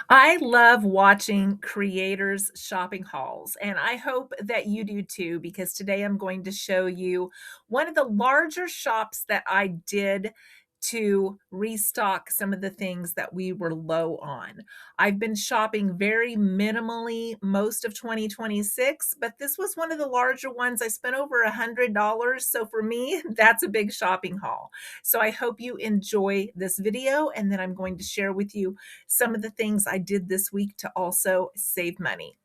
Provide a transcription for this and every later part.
I love watching creators' shopping hauls, and I hope that you do too, because today I'm going to show you one of the larger shops that I did to restock some of the things that we were low on. I've been shopping very minimally most of 2026, but this was one of the larger ones. I spent over $100. So for me, that's a big shopping haul. So I hope you enjoy this video, and then I'm going to share with you some of the things I did this week to also save money.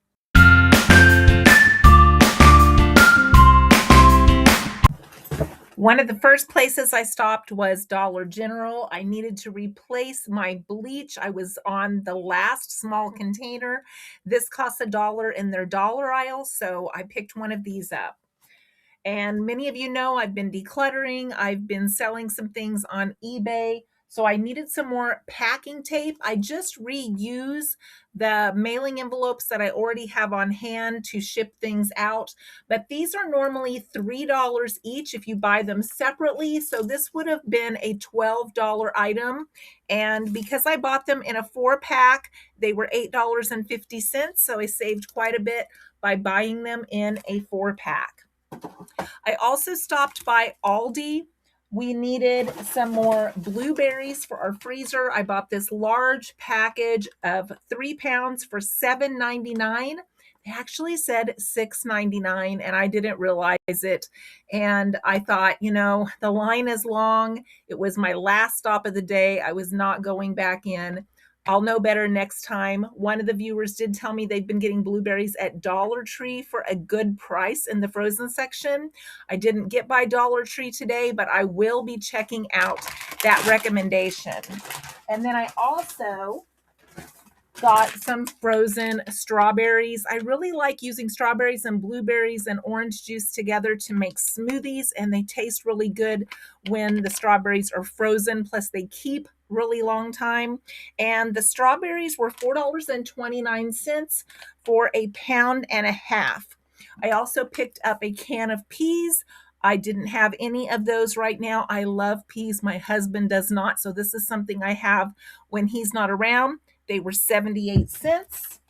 One of the first places I stopped was Dollar General. I needed to replace my bleach. I was on the last small container. This costs $1 in their dollar aisle, so I picked one of these up. And many of you know I've been decluttering. I've been selling some things on eBay. So I needed some more packing tape. I just reuse the mailing envelopes that I already have on hand to ship things out. But these are normally $3 each if you buy them separately. So this would have been a $12 item. And because I bought them in a 4-pack, they were $8.50. So I saved quite a bit by buying them in a 4-pack. I also stopped by Aldi. We needed some more blueberries for our freezer. I bought this large package of 3 pounds for $7.99. They actually said $6.99 and I didn't realize it. And I thought, the line is long. It was my last stop of the day. I was not going back in. I'll know better next time. One of the viewers did tell me they've been getting blueberries at Dollar Tree for a good price in the frozen section. I didn't get by Dollar Tree today, but I will be checking out that recommendation. And then I also got some frozen strawberries. I really like using strawberries and blueberries and orange juice together to make smoothies, and they taste really good when the strawberries are frozen. Plus, they keep really long time. And the strawberries were $4.29 for a pound and a half. I also picked up a can of peas. I didn't have any of those right now. I love peas. My husband does not. So this is something I have when he's not around. They were 78 cents.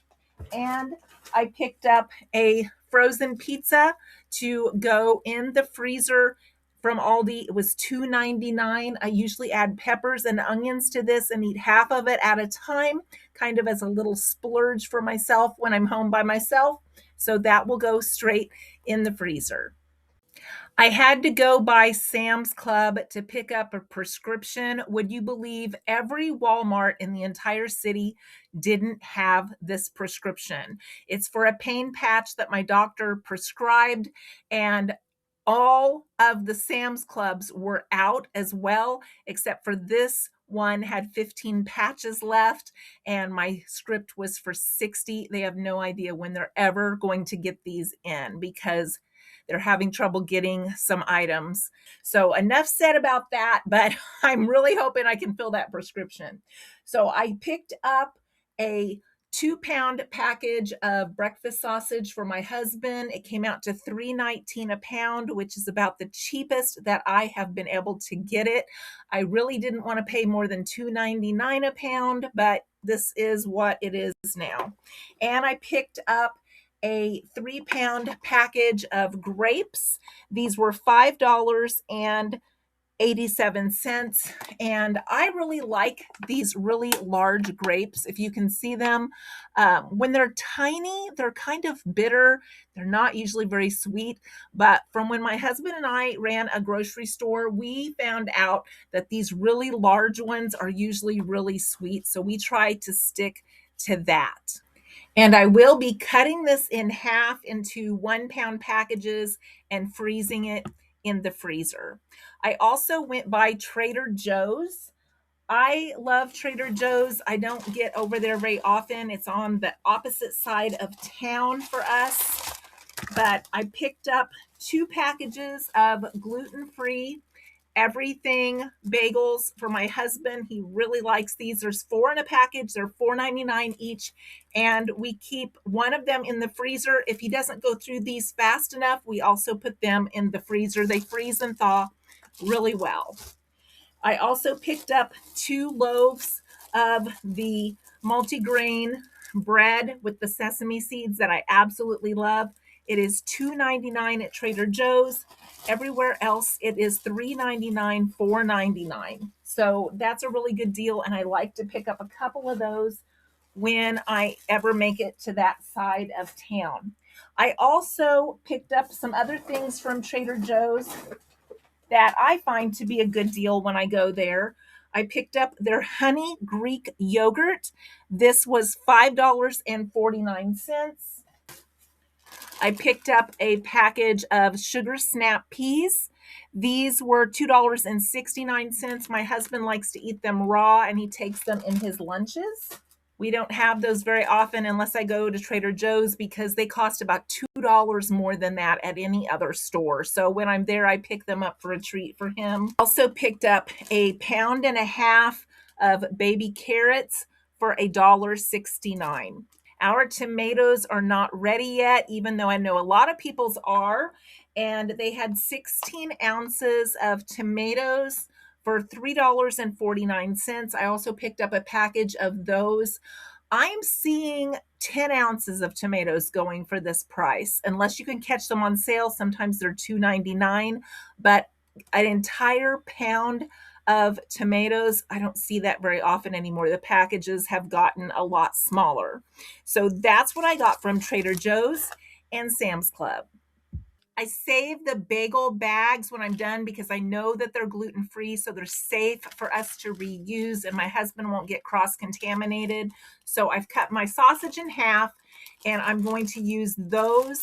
And I picked up a frozen pizza to go in the freezer from Aldi. It was $2.99. I usually add peppers and onions to this and eat half of it at a time, kind of as a little splurge for myself when I'm home by myself. So that will go straight in the freezer. I had to go by Sam's Club to pick up a prescription. Would you believe every Walmart in the entire city didn't have this prescription? It's for a pain patch that my doctor prescribed, and all of the Sam's Clubs were out as well, except for this one had 15 patches left, and my script was for 60. They have no idea when they're ever going to get these in because they're having trouble getting some items. So enough said about that, but I'm really hoping I can fill that prescription. So I picked up a 2-pound package of breakfast sausage for my husband. It came out to $3.19 a pound, which is about the cheapest that I have been able to get it. I really didn't want to pay more than $2.99 a pound, but this is what it is now. And I picked up a 3-pound package of grapes. These were $5.87. And I really like these really large grapes. If you can see them, when they're tiny, they're kind of bitter. They're not usually very sweet. But from when my husband and I ran a grocery store, we found out that these really large ones are usually really sweet. So we try to stick to that. And I will be cutting this in half into 1-pound packages and freezing it in the freezer. I also went by Trader Joe's. I love Trader Joe's. I don't get over there very often. It's on the opposite side of town for us. But I picked up 2 packages of gluten-free everything bagels for my husband. He really likes these. There's 4 in a package. They're $4.99 each. And we keep one of them in the freezer. If he doesn't go through these fast enough, we also put them in the freezer. They freeze and thaw really well. I also picked up 2 loaves of the multigrain bread with the sesame seeds that I absolutely love. It is $2.99 at Trader Joe's. Everywhere else, it is $3.99, $4.99. So that's a really good deal, and I like to pick up a couple of those when I ever make it to that side of town. I also picked up some other things from Trader Joe's that I find to be a good deal when I go there. I picked up their honey Greek yogurt. This was $5.49. I picked up a package of sugar snap peas. These were $2.69. My husband likes to eat them raw and he takes them in his lunches. We don't have those very often unless I go to Trader Joe's because they cost about $2 more than that at any other store. So when I'm there, I pick them up for a treat for him. Also picked up a pound and a half of baby carrots for $1.69. Our tomatoes are not ready yet, even though I know a lot of people's are. And they had 16 ounces of tomatoes for $3.49. I also picked up a package of those. I'm seeing 10 ounces of tomatoes going for this price, unless you can catch them on sale. Sometimes they're $2.99, but an entire pound of tomatoes, I don't see that very often anymore. The packages have gotten a lot smaller. So that's what I got from Trader Joe's and Sam's Club. I save the bagel bags when I'm done because I know that they're gluten-free, so they're safe for us to reuse, and my husband won't get cross-contaminated. So I've cut my sausage in half, and I'm going to use those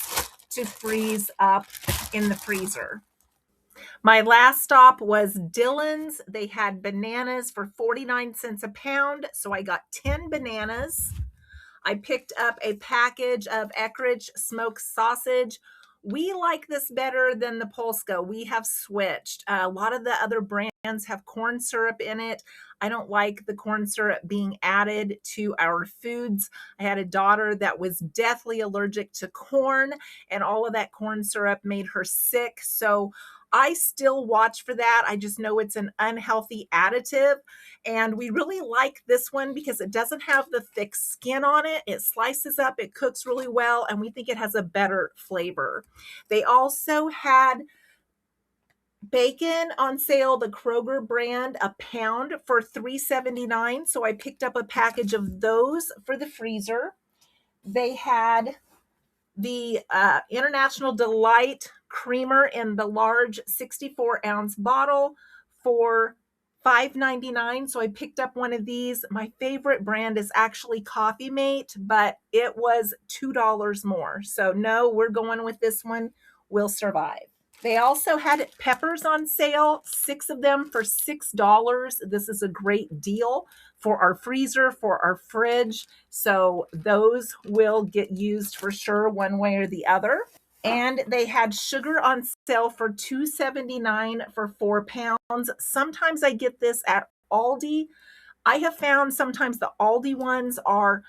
to freeze up in the freezer. My last stop was Dillon's. They had bananas for 49 cents a pound, so I got 10 bananas. I picked up a package of Eckrich smoked sausage. We like this better than the Polska. We have switched. A lot of the other brands have corn syrup in it. I don't like the corn syrup being added to our foods. I had a daughter that was deathly allergic to corn, and all of that corn syrup made her sick. So I still watch for that. I just know it's an unhealthy additive. And we really like this one because it doesn't have the thick skin on it. It slices up, it cooks really well, and we think it has a better flavor. They also had bacon on sale, the Kroger brand, a pound for $3.79. So I picked up a package of those for the freezer. They had the International Delight creamer in the large 64-ounce bottle for $5.99. So I picked up one of these. My favorite brand is actually Coffee Mate, but it was $2 more. So no, we're going with this one. We'll survive. They also had peppers on sale, 6 of them for $6. This is a great deal for our freezer, for our fridge. So those will get used for sure one way or the other. And they had sugar on sale for $2.79 for 4 pounds. Sometimes I get this at Aldi. I have found sometimes the Aldi ones are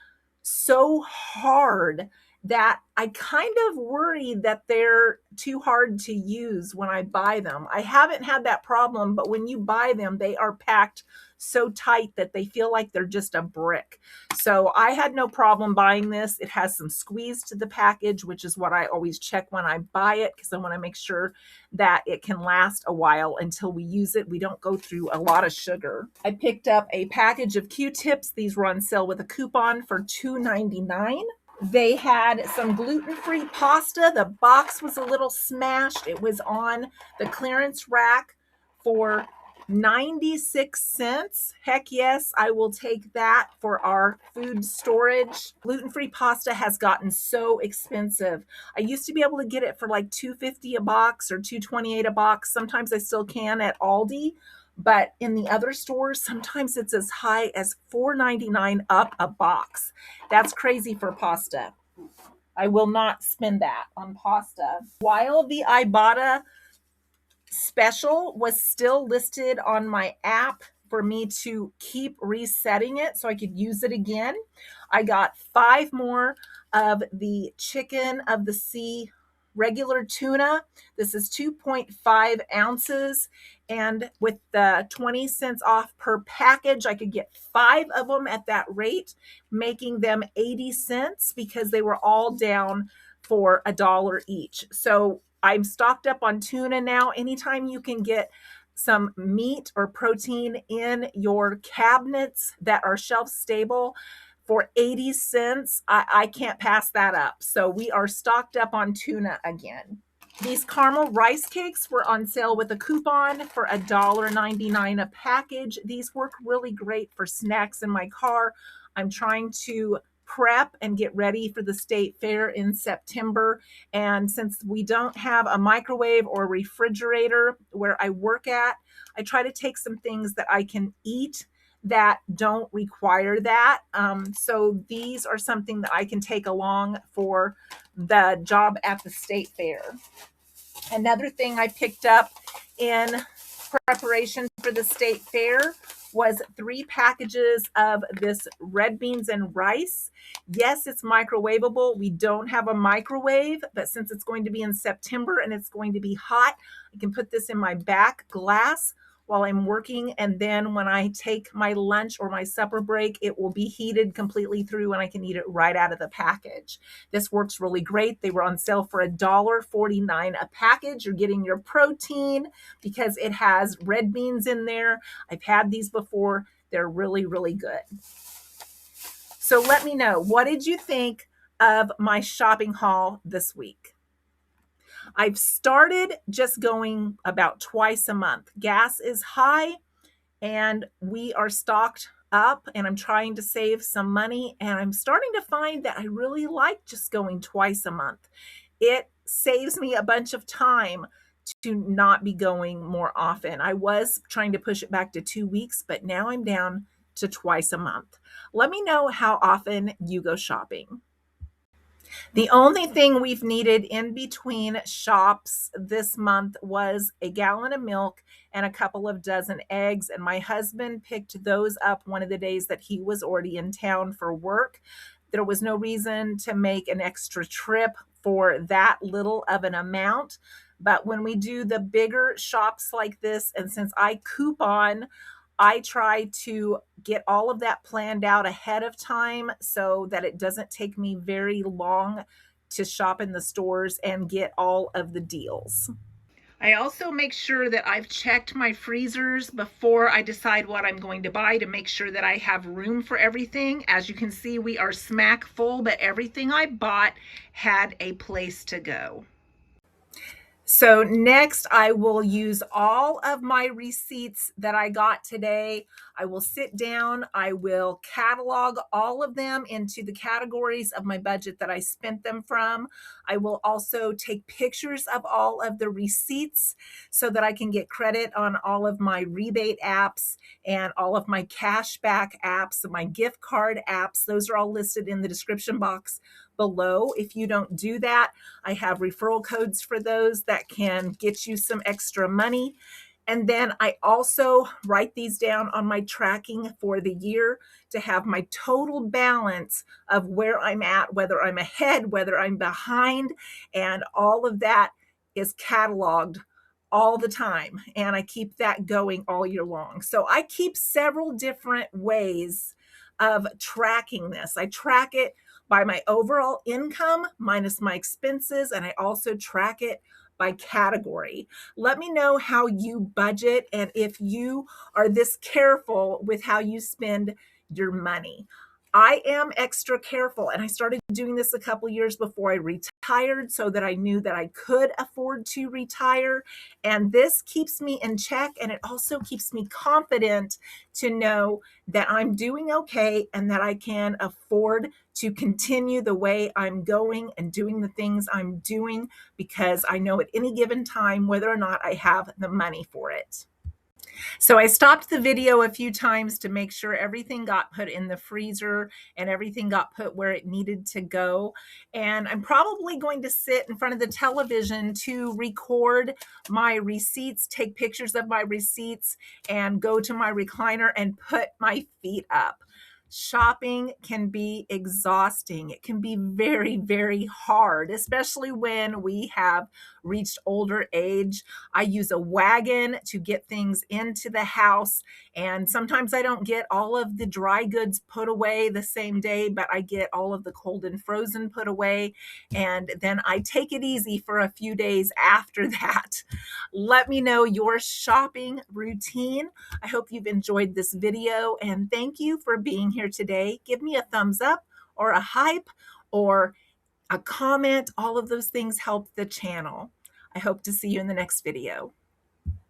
so hard that I kind of worry that they're too hard to use when I buy them. I haven't had that problem, but when you buy them, they are packed so tight that they feel like they're just a brick. So I had no problem buying this. It has some squeeze to the package, which is what I always check when I buy it because I want to make sure that it can last a while until we use it. We don't go through a lot of sugar. I picked up a package of Q-tips. These were on sale with a coupon for $2.99. They had some gluten-free pasta. The box was a little smashed. It was on the clearance rack for 96 cents. Heck yes, I will take that for our food storage. Gluten-free pasta has gotten so expensive. I used to be able to get it for like $2.50 a box or $2.28 a box. Sometimes I still can at Aldi, but in the other stores, sometimes it's as high as $4.99 up a box. That's crazy for pasta. I will not spend that on pasta. While the Ibotta special was still listed on my app for me to keep resetting it so I could use it again, I got 5 more of the chicken of the sea regular tuna. This is 2.5 ounces. And with the 20 cents off per package, I could get 5 of them at that rate, making them 80 cents because they were all down for $1 each. So I'm stocked up on tuna now. Anytime you can get some meat or protein in your cabinets that are shelf stable for 80 cents, I can't pass that up. So we are stocked up on tuna again. These caramel rice cakes were on sale with a coupon for $1.99 a package. These work really great for snacks in my car. I'm trying to prep and get ready for the state fair in September. And since we don't have a microwave or refrigerator where I work at, I try to take some things that I can eat that don't require that. So these are something that I can take along for the job at the state fair. Another thing I picked up in preparation for the state fair was 3 packages of this red beans and rice. Yes, it's microwavable. We don't have a microwave, but since it's going to be in September and it's going to be hot, I can put this in my back glass while I'm working, and then when I take my lunch or my supper break, it will be heated completely through and I can eat it right out of the package. This works really great. They were on sale for $1.49 a package. You're getting your protein because it has red beans in there. I've had these before. They're really, really good. So let me know, what did you think of my shopping haul this week? I've started just going about twice a month. Gas is high and we are stocked up, and I'm trying to save some money, and I'm starting to find that I really like just going twice a month. It saves me a bunch of time to not be going more often. I was trying to push it back to 2 weeks, but now I'm down to twice a month. Let me know how often you go shopping. The only thing we've needed in between shops this month was a gallon of milk and a couple of dozen eggs. And my husband picked those up one of the days that he was already in town for work. There was no reason to make an extra trip for that little of an amount. But when we do the bigger shops like this, and since I coupon, I try to get all of that planned out ahead of time so that it doesn't take me very long to shop in the stores and get all of the deals. I also make sure that I've checked my freezers before I decide what I'm going to buy to make sure that I have room for everything. As you can see, we are smack full, but everything I bought had a place to go. So next, I will use all of my receipts that I got today. I will sit down, I will catalog all of them into the categories of my budget that I spent them from. I will also take pictures of all of the receipts so that I can get credit on all of my rebate apps and all of my cashback apps, my gift card apps. Those are all listed in the description box below. If you don't do that, I have referral codes for those that can get you some extra money. And then I also write these down on my tracking for the year to have my total balance of where I'm at, whether I'm ahead, whether I'm behind, and all of that is cataloged all the time. And I keep that going all year long. So I keep several different ways of tracking this. I track it by my overall income minus my expenses, and I also track it by category. Let me know how you budget and if you are this careful with how you spend your money. I am extra careful, and I started doing this a couple years before I retired so that I knew that I could afford to retire. And this keeps me in check, and it also keeps me confident to know that I'm doing okay and that I can afford to continue the way I'm going and doing the things I'm doing, because I know at any given time whether or not I have the money for it. So I stopped the video a few times to make sure everything got put in the freezer and everything got put where it needed to go. And I'm probably going to sit in front of the television to record my receipts, take pictures of my receipts, and go to my recliner and put my feet up. Shopping can be exhausting. It can be very, very hard, especially when we have reached older age. I use a wagon to get things into the house, and sometimes I don't get all of the dry goods put away the same day, but I get all of the cold and frozen put away, and then I take it easy for a few days after that. Let me know your shopping routine. I hope you've enjoyed this video, and thank you for being here today. Give me a thumbs up or a hype or a comment. All of those things help the channel. I hope to see you in the next video.